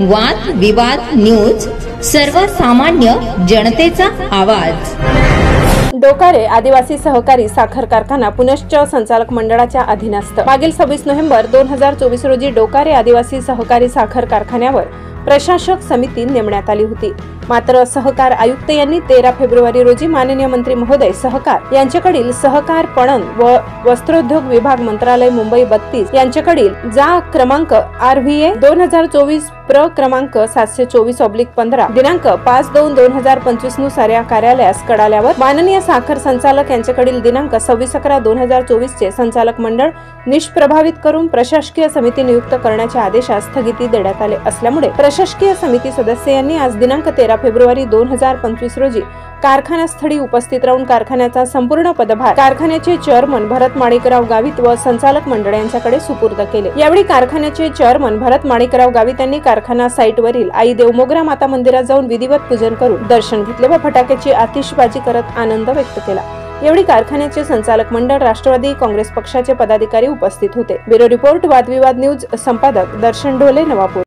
वाद विवाद न्यूज, सर्वसामान्य जनतेचा आवाज। डोकारे आदिवासी सहकारी साखर कारखाना पुनश्च संचालक मंडळाच्या अधीनस्थ मागील 26 नोव्हेंबर 2024 रोजी डोकारे आदिवासी सहकारी साखर कारखान्यावर प्रशासक समिती नेमण्यात आली होती। मात्र सहकार आयुक्त यांनी 13 फेब्रुवारी रोजी माननीय मंत्री महोदय सहकार यांच्याकडील सहकार पणन व वस्त्रोद्योग विभाग मंत्रालय मुंबई 32 यांच्याकडील जा क्रमांक RVA 2024 प्र क्रमांक 724/15 दिनांक 5/2/2025 नुसार या कार्यालयास कळाल्यावर माननीय साखर संचालक यांच्याकडील दिनांक 26/11/2024 चे संचालक मंडळ निष्प्रभावित करून प्रशासकीय समिती नियुक्त करण्याच्या आदेशास स्थगिती देण्यात आले असल्यामुळे प्रशासकीय समिती सदस्य यांनी आज दिनांक 13 फेब्रुवारी 2025 रोजी कारखानास्थळी उपस्थित राहून कारखान्याचा संपूर्ण पदभार कारखान्याचे चेअरमन भरत माणिकराव गावित व संचालक मंडळ यांच्याकडे सुपूर्द केले। यावेळी कारखान्याचे चेअरमन भरत माणिकराव गावित यांनी कारखाना साइटवरील आई देवमोगरा माता मंदिरात जाऊन विधिवत पूजन करून दर्शन घेतले व फटाक्याची आतिषबाजी करत आनंद व्यक्त केला। यावेळी कारखान्याचे संचालक मंडळ, राष्ट्रवादी काँग्रेस पक्षाचे पदाधिकारी उपस्थित होते। ब्युरो रिपोर्ट, वादविवाद न्यूज, संपादक दर्शन ढोले, नवापूर।